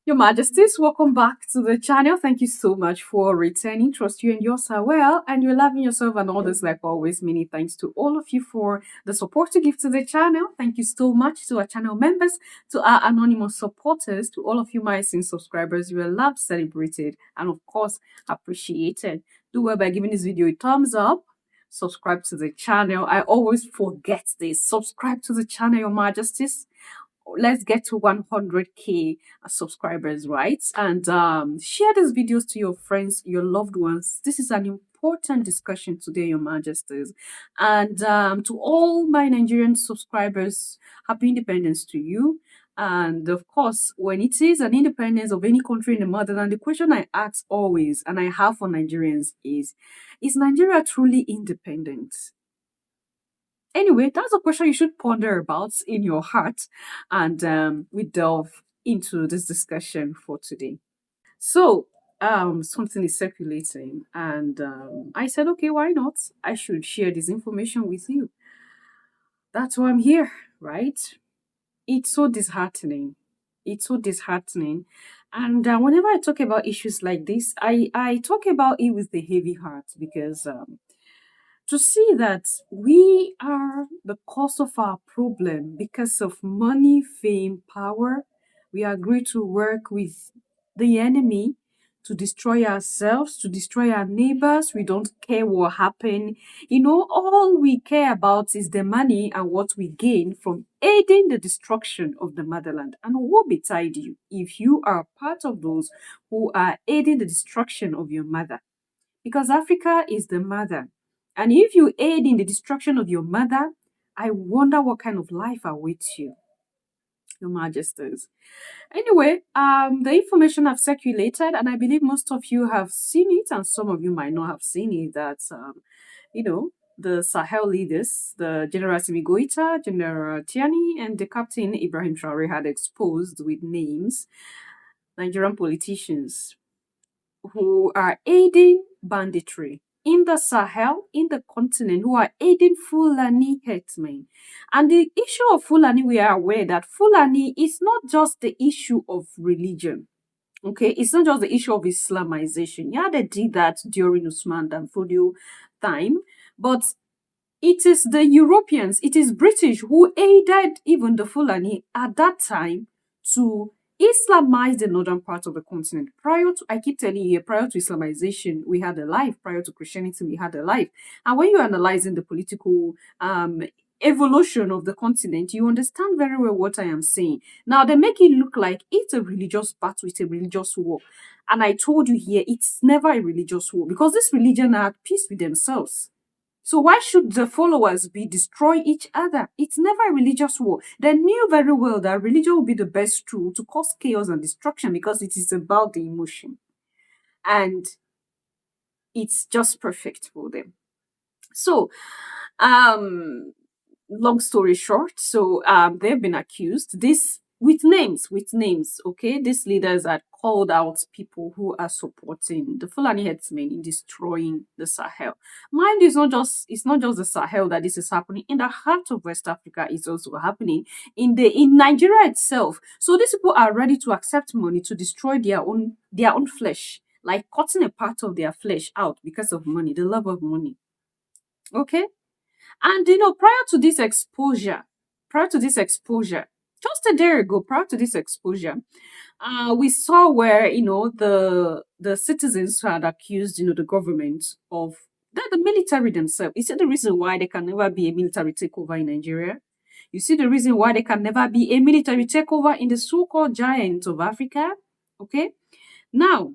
Your Majesties, welcome back to the channel. Thank you so much for returning. Trust you and yours are well, and you're loving yourself and all this like always. Many thanks to all of you for the support you give to the channel. Thank you so much to our channel members, to our anonymous supporters, to all of you my esteemed subscribers. You are loved, celebrated, and of course appreciated. Do well by giving this video a thumbs up. Subscribe to the channel. I always forget this. Subscribe to the channel, Your Majesties. Let's get to 100k subscribers, right? And share these videos to your friends, your loved ones. This is an important discussion today, Your Majesties. And to all my Nigerian subscribers, happy independence to you. And of course, when it is an independence of any country in the motherland, the question I ask always, and I have for Nigerians is Nigeria truly independent? Anyway, that's a question you should ponder about in your heart, and we delve into this discussion for today. So, something is circulating, and I said, okay, why not? I should share this information with you. That's why I'm here, right? It's so disheartening. It's so disheartening. And whenever I talk about issues like this, I talk about it with a heavy heart because to see that we are the cause of our problem because of money, fame, power. We agree to work with the enemy to destroy ourselves, to destroy our neighbors. We don't care what happened. All we care about is the money and what we gain from aiding the destruction of the motherland. And woe betide you if you are part of those who are aiding the destruction of your mother. Because Africa is the mother. And if you aid in the destruction of your mother, I wonder what kind of life awaits you, Your Majesties. Anyway, the information have circulated, and I believe most of you have seen it, and some of you might not have seen it, that, the Sahel leaders, the General Assimi Goïta, General Tiani, and the Captain Ibrahim Traore had exposed with names Nigerian politicians who are aiding banditry in the Sahel, in the continent, who are aiding Fulani herdsmen. And the issue of Fulani, we are aware that Fulani is not just the issue of religion. Okay, it's not just the issue of Islamization. Yeah, they did that during Usman Dan Fodio time, but it is the Europeans, it is British who aided even the Fulani at that time to Islamize the northern part of the continent. I keep telling you, prior to Islamization, we had a life. Prior to Christianity, we had a life. And when you're analyzing the political evolution of the continent, you understand very well what I am saying. Now, they make it look like it's a religious battle, it's a religious war. And I told you here, it's never a religious war because this religion are at peace with themselves. So why should the followers be destroy each other? It's never a religious war. They knew very well that religion would be the best tool to cause chaos and destruction because it is about the emotion. And it's just perfect for them. So, long story short, they've been accused. This with names, okay? These leaders had called out people who are supporting the Fulani herdsmen in destroying the Sahel. Mind you, it's not just the Sahel that this is happening. In the heart of West Africa, it's also happening in Nigeria itself. So these people are ready to accept money to destroy their own flesh, like cutting a part of their flesh out because of money, the love of money. Okay? And prior to this exposure, just a day ago, prior to this exposure, we saw where the citizens had accused the government of the military themselves. You see the reason why there can never be a military takeover in Nigeria. You see the reason why there can never be a military takeover in the so-called giants of Africa. Okay, now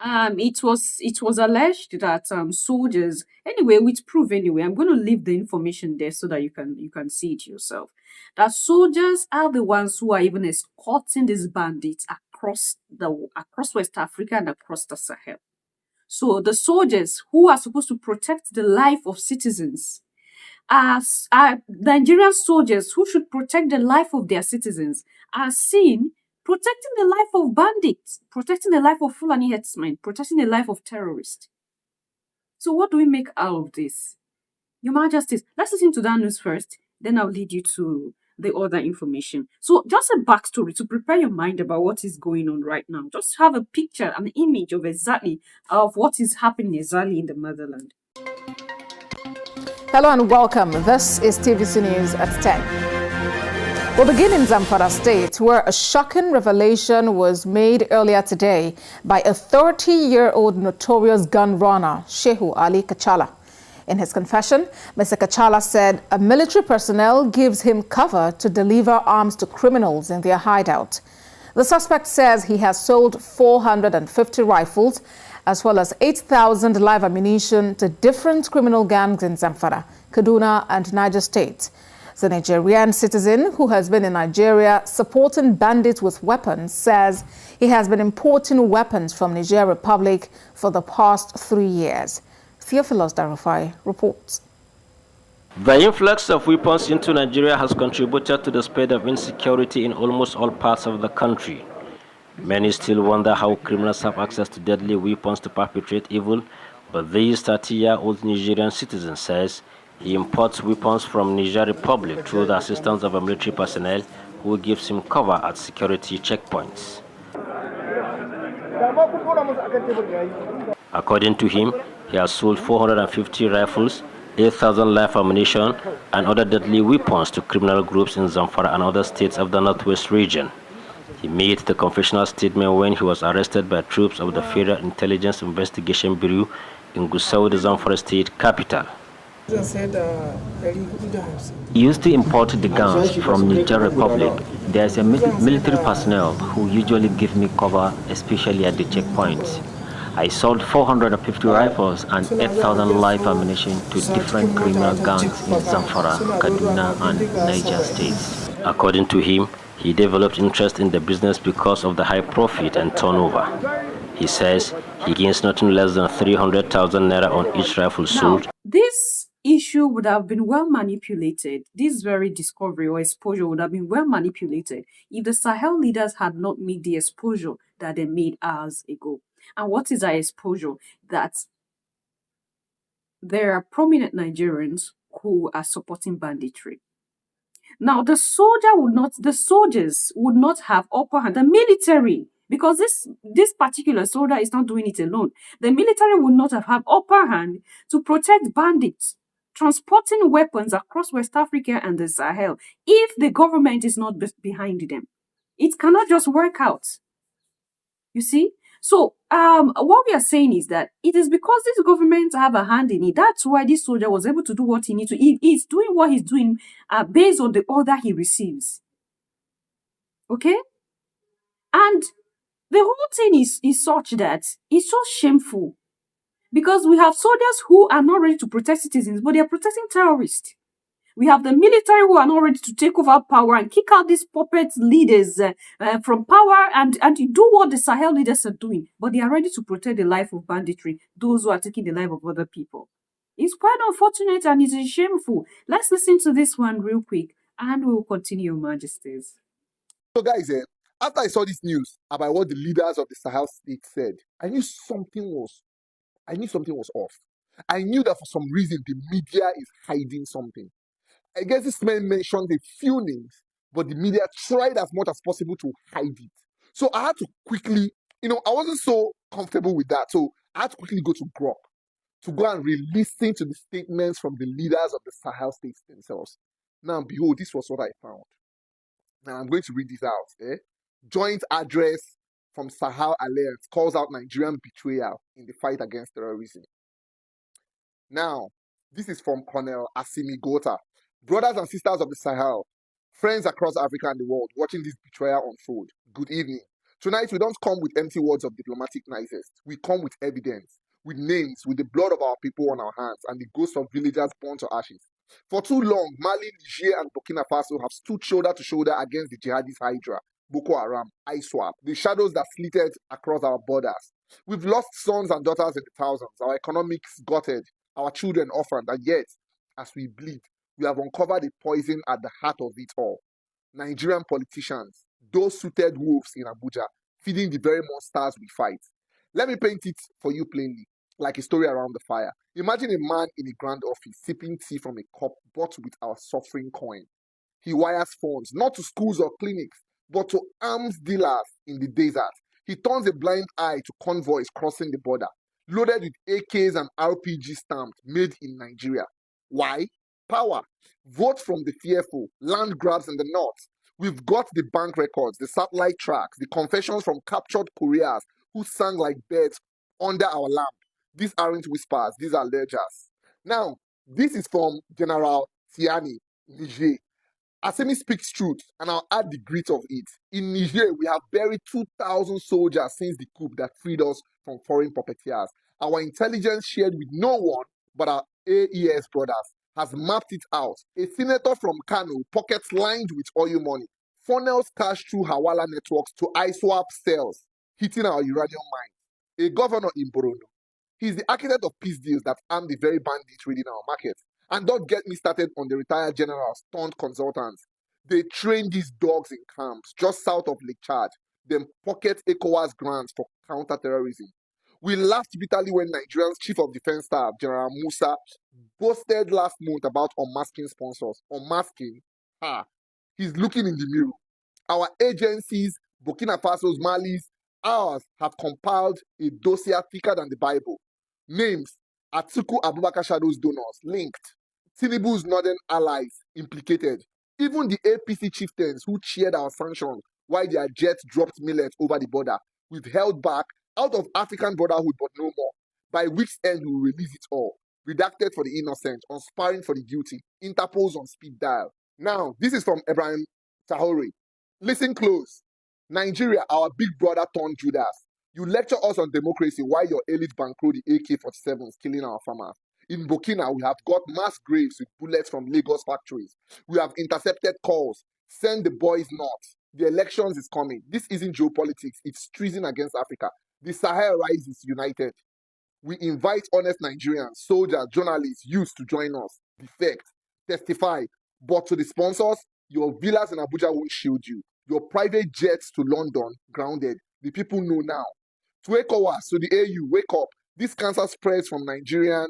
it was alleged that soldiers, anyway, with proof anyway. I'm going to leave the information there so that you can see it yourself. That soldiers are the ones who are even escorting these bandits across West Africa and across the Sahel. So the soldiers who are supposed to protect the life of citizens are Nigerian soldiers who should protect the life of their citizens are seen protecting the life of bandits, protecting the life of Fulani herdsmen, protecting the life of terrorists. So what do we make out of this? Your Majesties, let's listen to that news first, then I'll lead you to the other information. So just a backstory to prepare your mind about what is going on right now. Just have a picture, an image of exactly of what is happening exactly in the motherland. Hello and welcome. This is TVC News at 10. We'll begin in Zamfara State, where a shocking revelation was made earlier today by a 30-year-old notorious gun runner, Shehu Ali Kachala. In his confession, Mr. Kachala said a military personnel gives him cover to deliver arms to criminals in their hideout. The suspect says he has sold 450 rifles as well as 8,000 live ammunition to different criminal gangs in Zamfara, Kaduna and Niger states. The Nigerian citizen who has been in Nigeria supporting bandits with weapons says he has been importing weapons from Niger Republic for the past 3 years. Theophilus Darufai reports. The influx of weapons into Nigeria has contributed to the spread of insecurity in almost all parts of the country. Many still wonder how criminals have access to deadly weapons to perpetrate evil, but this 30-year-old Nigerian citizen says he imports weapons from Niger Republic through the assistance of a military personnel who gives him cover at security checkpoints. According to him, he has sold 450 rifles, 8,000 live ammunition, and other deadly weapons to criminal groups in Zamfara and other states of the Northwest region. He made the confessional statement when he was arrested by troops of the Federal Intelligence Investigation Bureau in Gusau, the Zamfara state capital. He used to import the guns from Niger Republic. There's a military personnel who usually give me cover, especially at the checkpoints. I sold 450 rifles and 8,000 live ammunition to different criminal gangs in Zamfara, Kaduna and Niger states. According to him, he developed interest in the business because of the high profit and turnover. He says he gains nothing less than 300,000 naira on each rifle sold. This issue would have been well manipulated. This very discovery or exposure would have been well manipulated if the Sahel leaders had not made the exposure that they made hours ago. And what is our exposure? That there are prominent Nigerians who are supporting banditry. Now, the soldiers would not have upper hand. The military, because this particular soldier is not doing it alone. The military would not have upper hand to protect bandits transporting weapons across West Africa and the Sahel if the government is not behind them. It cannot just work out. You see? So, what we are saying is that it is because this government have a hand in it. That's why this soldier was able to do what he needs to. He's doing what he's doing based on the order he receives. Okay? And the whole thing is such that it's so shameful because we have soldiers who are not ready to protect citizens, but they are protecting terrorists. We have the military who are not ready to take over power and kick out these puppet leaders from power and do what the Sahel leaders are doing. But they are ready to protect the life of banditry, those who are taking the life of other people. It's quite unfortunate and it's shameful. Let's listen to this one real quick and we will continue, Your Majesties. So guys, after I saw this news about what the leaders of the Sahel state said, I knew something was off. I knew that for some reason the media is hiding something. I guess this man mentioned a few names, but the media tried as much as possible to hide it. So I had to quickly, I wasn't so comfortable with that. So I had to quickly go to Grok to go and re-listen to the statements from the leaders of the Sahel states themselves. Now, behold, this was what I found. Now, I'm going to read this out. Joint address from Sahel Alliance calls out Nigerian betrayal in the fight against terrorism. Now, this is from Colonel Asimi Gota. Brothers and sisters of the Sahel, friends across Africa and the world watching this betrayal unfold, good evening. Tonight we don't come with empty words of diplomatic niceties. We come with evidence, with names, with the blood of our people on our hands and the ghosts of villagers burnt to ashes. For too long, Mali, Niger and Burkina Faso have stood shoulder to shoulder against the jihadist Hydra, Boko Haram, ISWAP, the shadows that flitted across our borders. We've lost sons and daughters in the thousands, our economics gutted, our children orphaned, and yet, as we bleed, we have uncovered the poison at the heart of it all. Nigerian politicians, those suited wolves in Abuja, feeding the very monsters we fight. Let me paint it for you plainly, like a story around the fire. Imagine a man in a grand office sipping tea from a cup bought with our suffering coin. He wires funds, not to schools or clinics, but to arms dealers in the desert. He turns a blind eye to convoys crossing the border, loaded with AKs and RPG stamped, made in Nigeria. Why? Power. Vote from the fearful, land grabs in the north. We've got the bank records, the satellite tracks, the confessions from captured couriers who sang like birds under our lamp. These aren't whispers, these are ledgers. Now, this is from General Tiani, Niger. Asemi speaks truth, and I'll add the grit of it. In Niger, we have buried 2,000 soldiers since the coup that freed us from foreign puppeteers. Our intelligence, shared with no one but our AES brothers, has mapped it out. A senator from Kano, pockets lined with oil money, funnels cash through Hawala networks to ISWAP cells, hitting our uranium mines. A governor in Borno. He's the architect of peace deals that arm the very bandits raiding our markets. And don't get me started on the retired generals turned consultants. They train these dogs in camps just south of Lake Chad, then pocket ECOWAS grants for counter-terrorism. We laughed bitterly when Nigerian's Chief of Defense Staff, General Musa, boasted last month about unmasking sponsors. Unmasking? He's looking in the mirror. Our agencies, Burkina Faso's, Mali's, ours have compiled a dossier thicker than the Bible. Names: Atiku Abubakar Shadow's donors linked, Tinubu's northern allies implicated, even the APC chieftains who cheered our sanctions while their jets dropped millet over the border. We've held back out of African brotherhood, but no more. By week's end, we will release it all. Redacted for the innocent, unsparing for the guilty, Interpol's on speed dial. Now, this is from Ibrahim Tahori. Listen close. Nigeria, our big brother turned Judas. You lecture us on democracy while your elite bankroll the AK-47s killing our farmers. In Burkina, we have got mass graves with bullets from Lagos factories. We have intercepted calls. Send the boys north. The elections is coming. This isn't geopolitics. It's treason against Africa. The Sahel rises united. We invite honest Nigerians, soldiers, journalists, youths to join us. Defect. Testify. But to the sponsors, your villas in Abuja won't shield you. Your private jets to London, grounded. The people know now. To ECOWAS, to the AU, wake up. This cancer spreads from Nigerian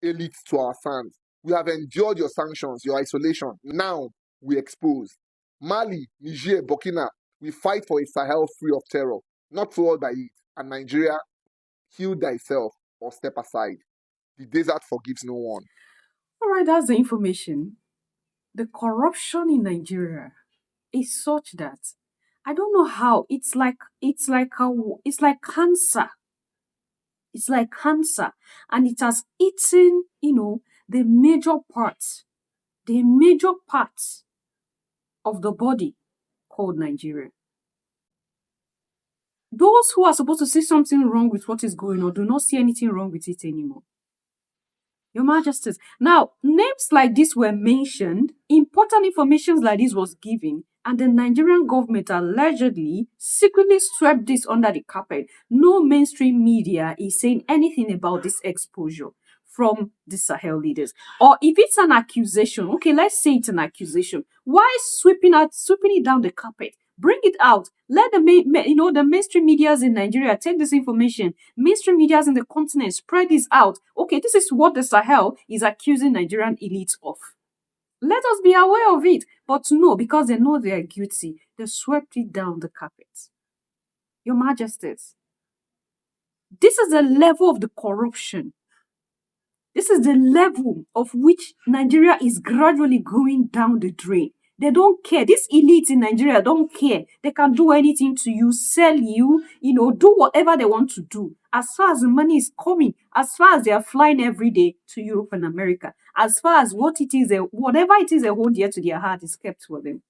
elites to our sons. We have endured your sanctions, your isolation. Now we expose. Mali, Niger, Burkina, we fight for a Sahel free of terror, not fueled by it. And Nigeria, heal thyself or step aside. The desert forgives no one. All right, that's the information. The corruption in Nigeria is such that I don't know how it's like cancer. It's like cancer, and it has eaten, the major parts of the body called Nigeria. Those who are supposed to see something wrong with what is going on do not see anything wrong with it anymore. Your Majesties. Now, names like this were mentioned, important information like this was given, and the Nigerian government allegedly secretly swept this under the carpet. No mainstream media is saying anything about this exposure from the Sahel leaders. Or if it's an accusation, okay, let's say it's an accusation. Why sweeping it down the carpet? Bring it out. Let the mainstream medias in Nigeria take this information. Mainstream medias in the continent spread this out. Okay, this is what the Sahel is accusing Nigerian elites of. Let us be aware of it. But no, because they know they are guilty, they swept it down the carpet. Your Majesties, this is the level of the corruption. This is the level of which Nigeria is gradually going down the drain. They don't care. These elites in Nigeria don't care. They can do anything to you, sell you, do whatever they want to do. As far as the money is coming, as far as they are flying every day to Europe and America, as far as whatever it is they hold dear to their heart is kept for them.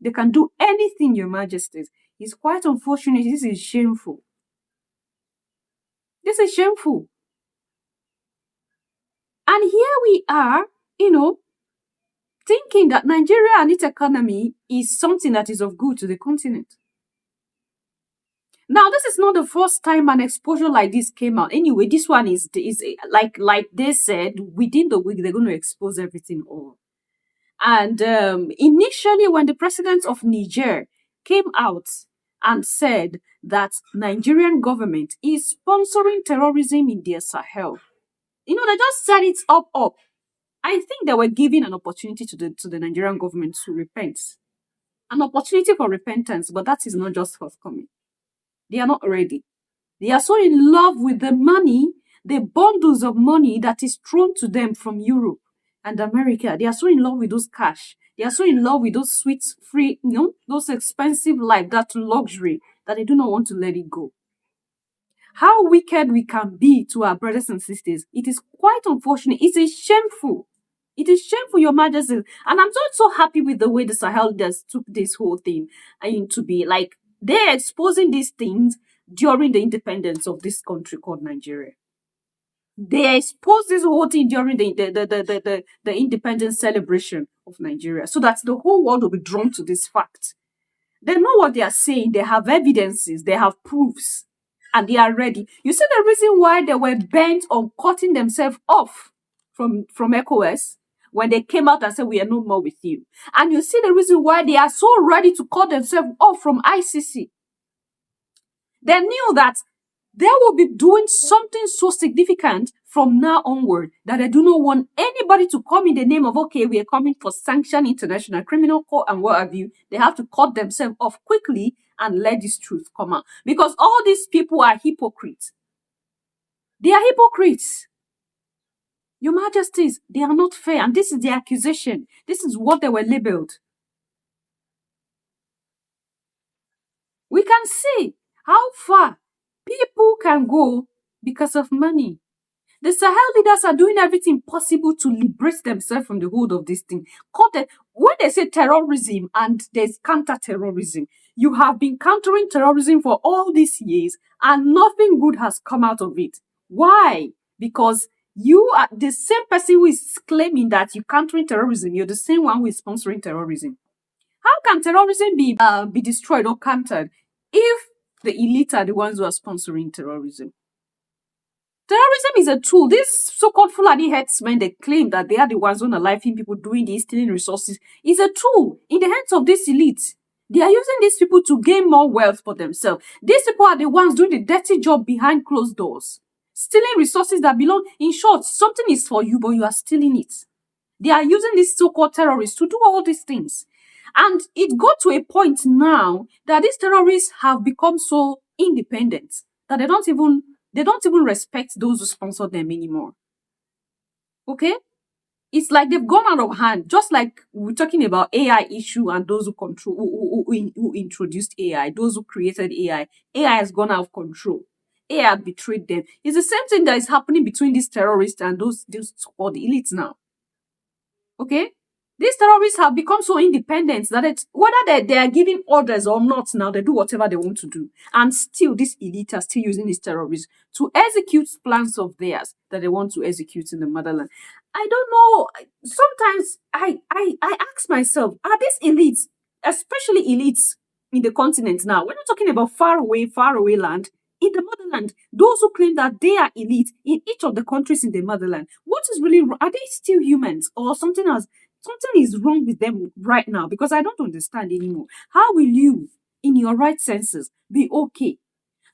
They can do anything, Your Majesties. It's quite unfortunate. This is shameful. This is shameful. And here we are, thinking that Nigeria and its economy is something that is of good to the continent. Now, this is not the first time an exposure like this came out. Anyway, this one is like they said, within the week, they're going to expose everything all. And initially, when the president of Niger came out and said that Nigerian government is sponsoring terrorism in their Sahel, they just set it up. I think they were giving an opportunity to the Nigerian government to repent. An opportunity for repentance, but that is not just forthcoming. They are not ready. They are so in love with the money, the bundles of money that is thrown to them from Europe and America. They are so in love with those cash. They are so in love with those sweet, free, those expensive life, that luxury, that they do not want to let it go. How wicked we can be to our brothers and sisters. It is quite unfortunate. It is shameful. It is shameful, Your Majesty. And I'm just so happy with the way the Sahel leaders took this whole thing to be like, they're exposing these things during the independence of this country called Nigeria. They exposed this whole thing during the independence celebration of Nigeria, so that the whole world will be drawn to this fact. They know what they are saying. They have evidences. They have proofs. And they are ready. You see the reason why they were bent on cutting themselves off from ECOWAS when they came out and said, we are no more with you. And you see the reason why they are so ready to cut themselves off from ICC. They knew that they will be doing something so significant from now onward that they do not want anybody to come in the name of, okay, we are coming for sanctioned international criminal court and what have you. They have to cut themselves off quickly and let this truth come out. Because all these people are hypocrites. They are hypocrites. Your Majesties, they are not fair. And this is the accusation. This is what they were labeled. We can see how far people can go because of money. The Sahel leaders are doing everything possible to liberate themselves from the hold of this thing. When they say terrorism and there's counter-terrorism, you have been countering terrorism for all these years and nothing good has come out of it. Why? Because you are the same person who is claiming that you're countering terrorism. You're the same one who is sponsoring terrorism. How can terrorism be destroyed or countered if the elite are the ones who are sponsoring terrorism? Terrorism is a tool. These so-called Fulani headsmen, they claim that they are the ones who are knifing people, doing this, stealing resources. It's a tool in the hands of this elite. They are using these people to gain more wealth for themselves. These people are the ones doing the dirty job behind closed doors. Stealing resources that belong, in short, something is for you, but you are stealing it. They are using these so-called terrorists to do all these things. And it got to a point now that these terrorists have become so independent that they don't even respect those who sponsor them anymore. Okay? It's like they've gone out of hand. Just like we're talking about AI issue and those who control, who introduced AI, those who created AI. AI has gone out of control. AI betrayed them. It's the same thing that is happening between these terrorists and those called elites now. Okay? These terrorists have become so independent that whether they are giving orders or not now, they do whatever they want to do. And still, this elite are still using these terrorists to execute plans of theirs that they want to execute in the motherland. I don't know. Sometimes I ask myself, are these elites, especially elites in the continent now, we're not talking about far away land, in the motherland, those who claim that they are elite in each of the countries in the motherland, what is really wrong? Are they still humans or something else? Something is wrong with them right now because I don't understand anymore. How will you, in your right senses, be okay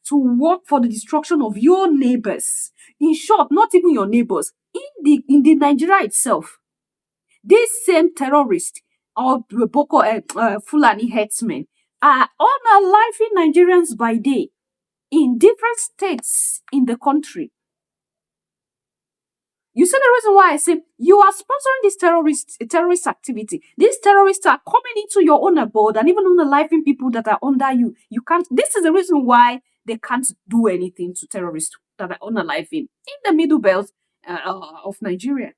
to work for the destruction of your neighbors? In short, not even your neighbors. In the Nigeria itself, these same terrorists or Fulani headsmen are unaliving Nigerians by day in different states in the country. You see the reason why I say you are sponsoring this terrorist activity. These terrorists are coming into your own abode and even unaliving people that are under you. You can't. This is the reason why they can't do anything to terrorists that are unaliving in the middle belt of Nigeria.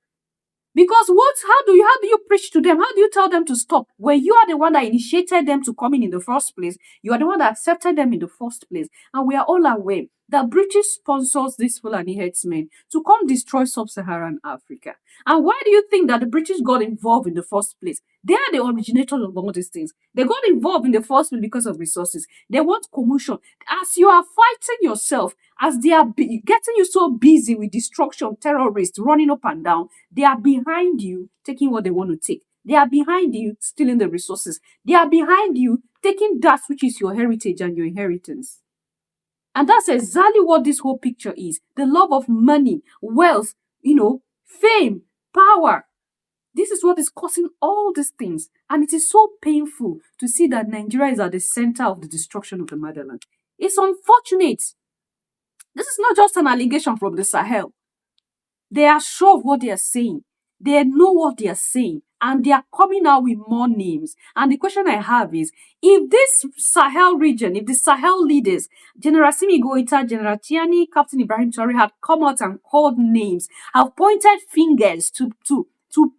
Because how do you preach to them? How do you tell them to stop? When you are the one that initiated them to come in the first place, you are the one that accepted them in the first place. And we are all aware that British sponsors these Fulani headsmen to come destroy sub-Saharan Africa. And why do you think that the British got involved in the first place? They are the originators of all these things. They got involved in the first place because of resources. They want commotion. As you are fighting yourself, as they are getting you so busy with destruction, terrorists running up and down, they are behind you taking what they want to take. They are behind you stealing the resources. They are behind you taking that which is your heritage and your inheritance. And that's exactly what this whole picture is. The love of money, wealth, fame, power. This is what is causing all these things. And it is so painful to see that Nigeria is at the center of the destruction of the motherland. It's unfortunate. This is not just an allegation from the Sahel. They are sure of what they are saying. They know what they are saying. And they are coming out with more names. And the question I have is, if this Sahel region, if the Sahel leaders, General Simi Goita, General Tiani, Captain Ibrahim Traore had come out and called names, have pointed fingers to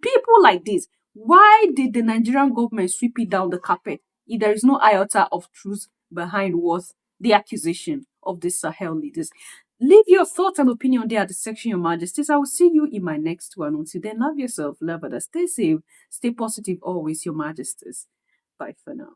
people like this, why did the Nigerian government sweep it down the carpet if there is no iota of truth behind what the accusation of the Sahel leaders? Leave your thoughts and opinion there at the section, Your Majesties. I will see you in my next one. Until then, love yourself, love others, stay safe, stay positive always, Your Majesties. Bye for now.